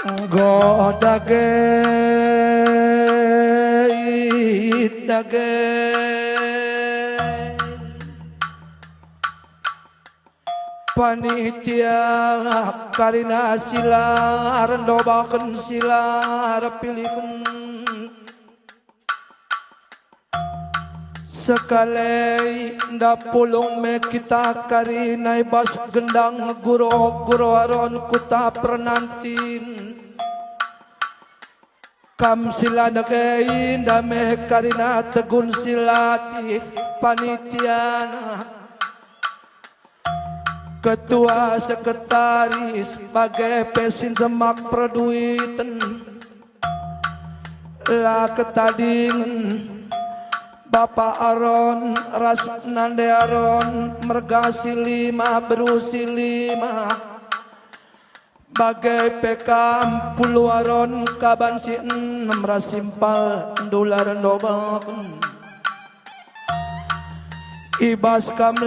Godage dage panitia karina silar ndobakeun silar pilihkeun sekali nda pulung me kita karina bas gendang guru aron kuta pernantin kam sila nagay dame karina tegun silati panitiana ketua sekretaris sebagai pesin semak perduiten la ketadingen Bapak Aron ras nande Aron mergasi lima berusi lima bagai pekam puluh Aron kaban si enam rasimpal dolar dobakan ibas kam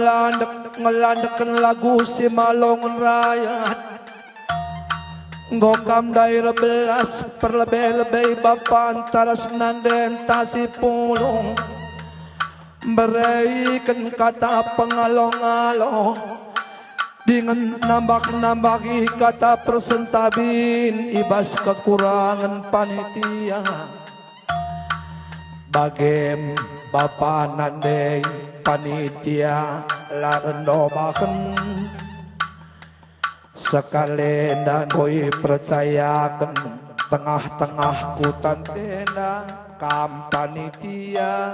ngelandeken lagu si malongan rakyat ngokam daerah belas perlebih-lebih bapak antara senanden tasi pulung berikan kata pengalong-along dengan nambah-nambahi kata persentabin ibas kekurangan panitia bagem bapak nandai panitia larendobaken sekali ndangoi percayakan tengah-tengah kutan tenda kam panitia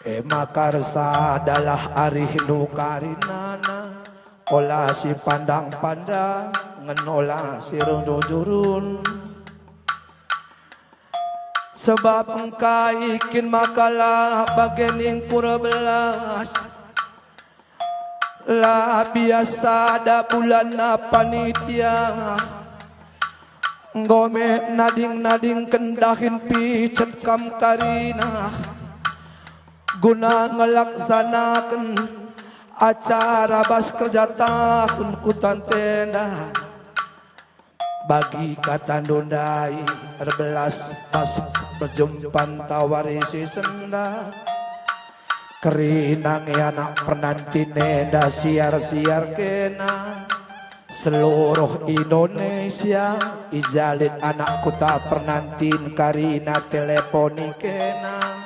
makarsa adalah arih nu karinana olah si pandang-pandang ngenolah si rundurun sebab engkai ikin makalah bagening pura belas lah biasa ada bulan panitia ngome nading-nading kendahin picet kam karina guna ngelaksanakan acara bas kerja tahun kutan tenda bagi kata dondai terbelas pas perjumpan tawarisi senda kerinang anak penanti nenda siar-siar kena seluruh Indonesia ijalin anak kuta penantin karina teleponi kena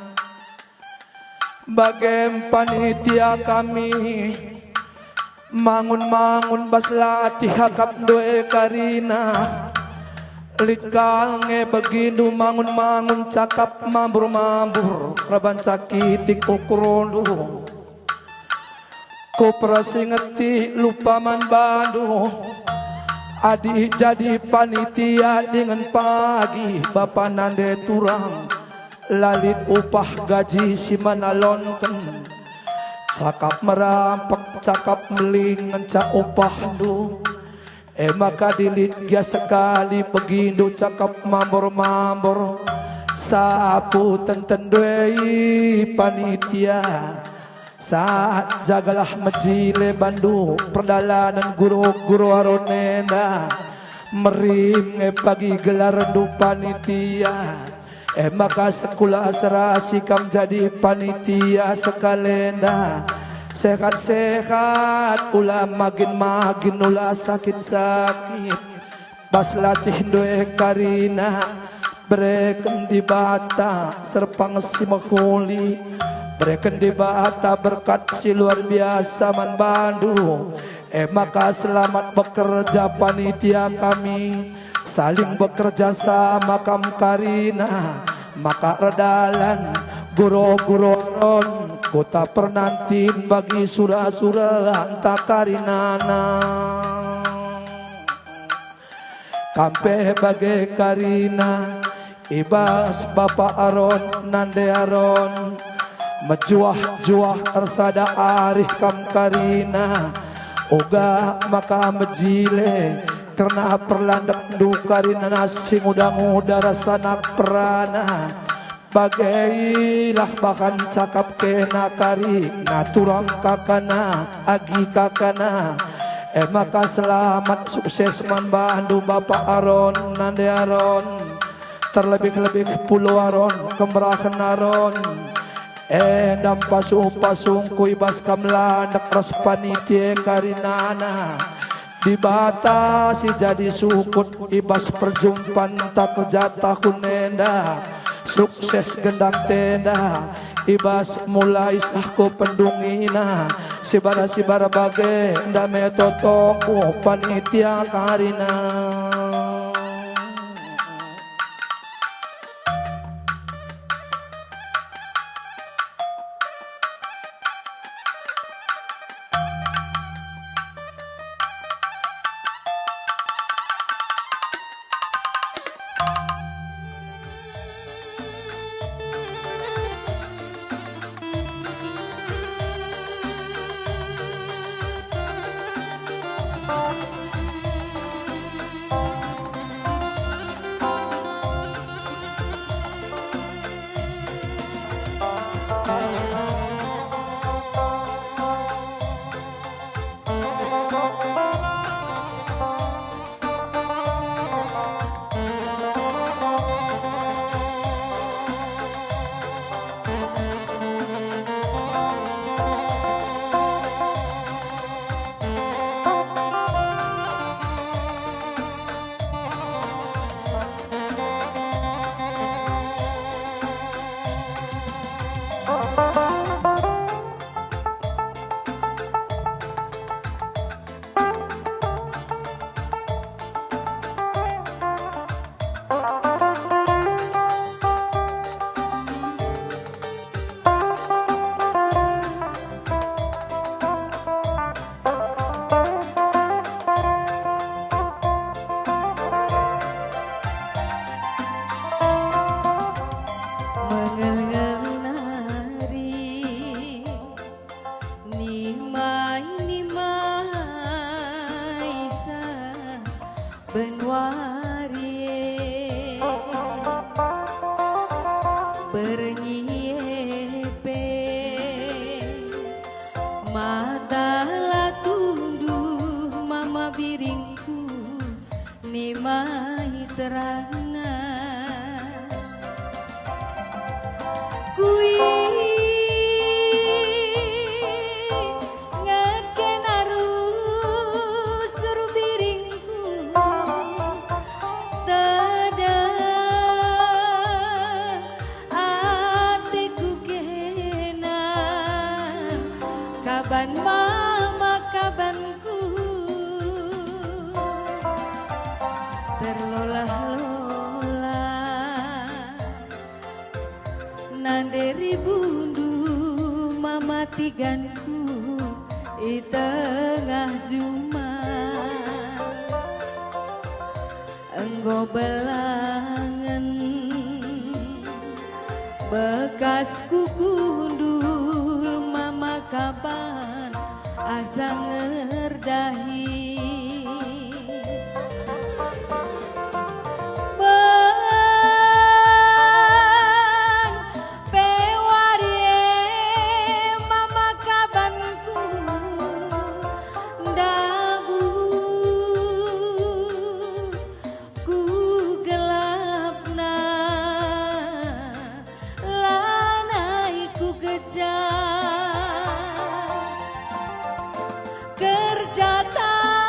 bagem panitia kami mangun-mangun bas latih hakap doe karina likange begindu mangun-mangun cakap mambur-mambur raban cakitik ukurondu koperasi ngeti lupa man bandu adi jadi panitia dengan pagi bapak nande turang lalit upah gaji si manalonken cakap merampek cakap melingan cak upah du maka dilit dia sekali begindu cakap mambor-mambor sapu tenten doi panitia saat jagalah mejile bandu perdalanan guru-guru aronena merim pagi gelar du panitia maka sekolah serasi kam jadi panitia sekalenda sehat-sehat ulah magin ulah sakit-sakit bas latih doe karina bereken di bata serpang si makuli bereken di bata berkat si luar biasa man bandu maka selamat bekerja panitia kami saling bekerja sama kam karina maka redalan guru-guru ron kota pernantin bagi surah-surah anta karinana kampe bagai karina ibas bapak aron nande aron mejuah-juah ersada arih kam karina oga maka mejile karena perlandak dukarina nasi muda-muda rasanak perana bagailah bahkan cakap kena kari naturang kakana agi kakana Maka selamat sukses membantu Bapak Aron Nande Aron terlebih-lebih Pulau Aron kemberakan Aron endam pasung kuibas kamlandak ras panitia karinana dibatasi jadi sukut ibas perjumpaan tak kerja tahun nenda sukses gendang tenda ibas mulai sahku pendungina sibara bage ndame totoku panitia karina. Kaban mama kabanku terlolah-lola nanderi bundu mama tiganku di tengah juma enggo belangen bekas kukundul mama kaban asa ngerdahi bang pewarie mama kabanku ndabu ku gelapna lanai ku gejar kerja tak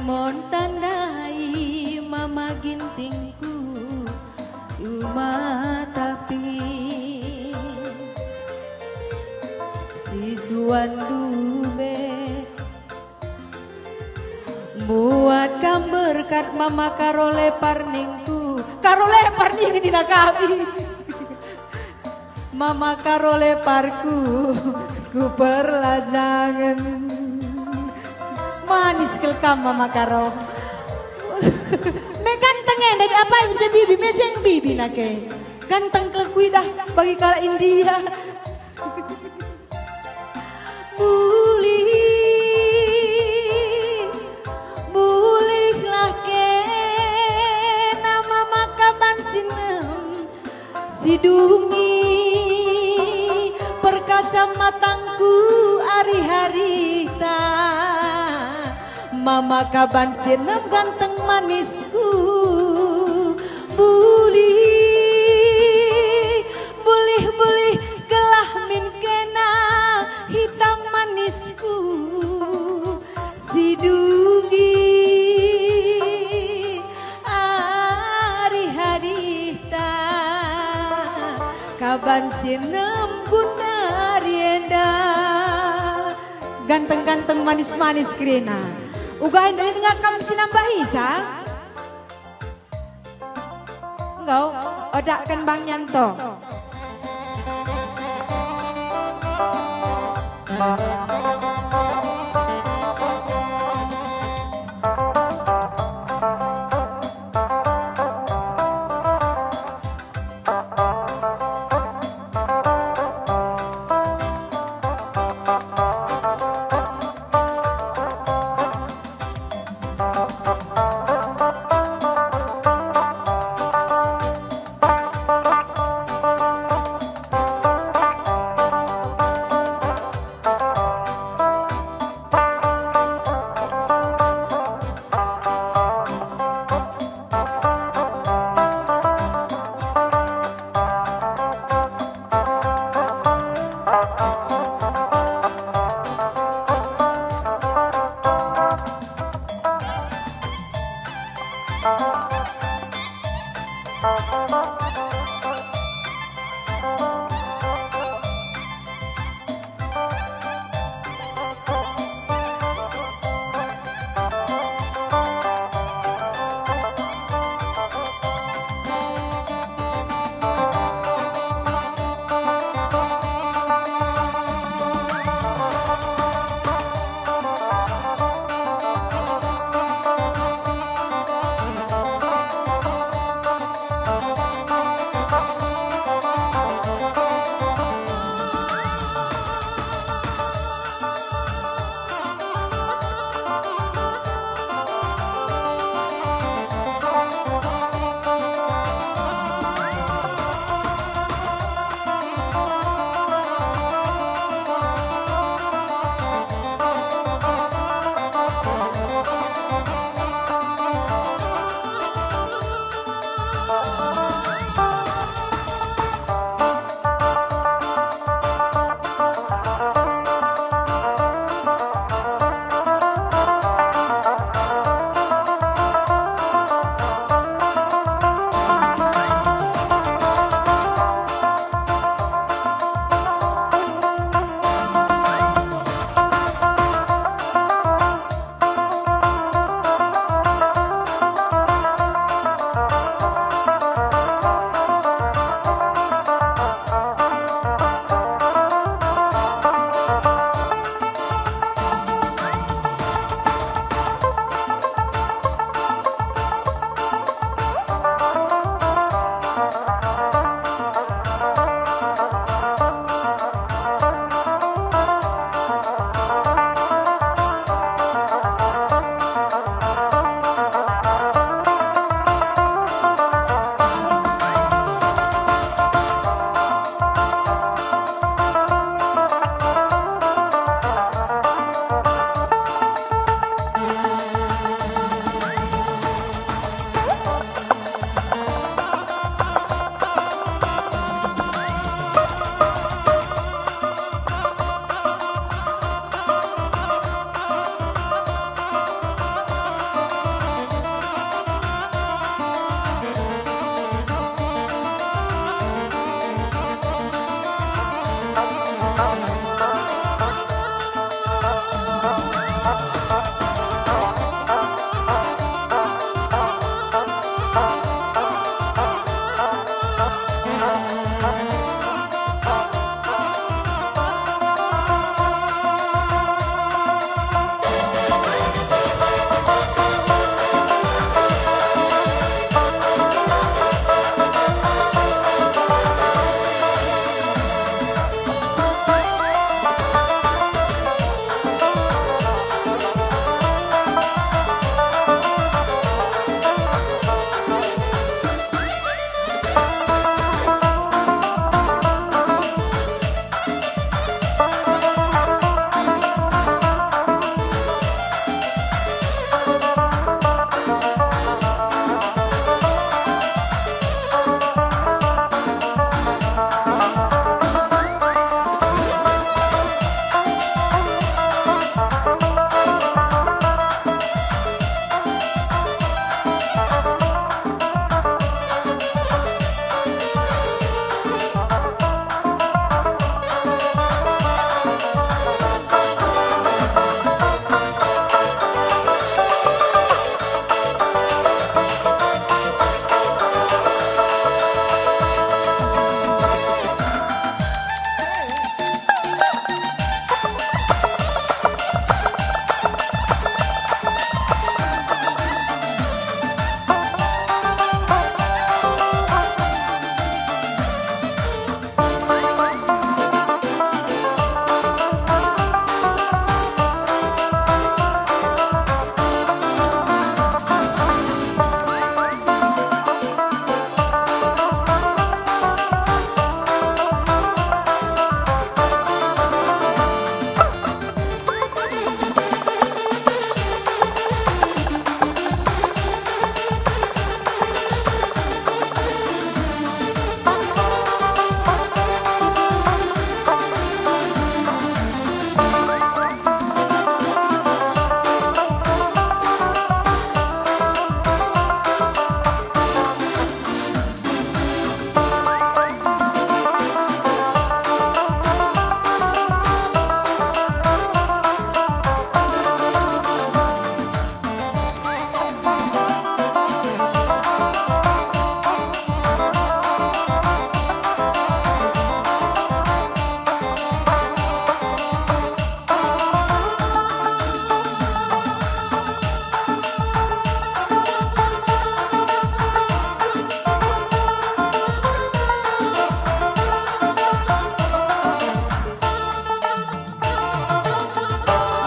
mon tandai mama gintingku Uma tapi sisuan dube muat berkat mama karole parningku karole parning dina kami mama karole parku ku perlajangan manis kelkam mama karo me ganteng dari apa yang jadi bibi mejeng bibi nake ganteng kelkui dah bagi kala India bulihlah ke nama makaban sinem sidungi perkaca matangku hari-hari ta mama kaban sinem ganteng manisku bulih gelah min kena hitam manisku sidungi hari-hari ta kaban sinem guna rienda ganteng-ganteng manis-manis krena ugain dari ngakam sinambah isa enggak odakan Bang Yanto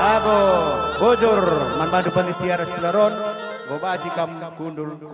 Abo bojor man bandu panitia res pelaron, bobaji kam kundul.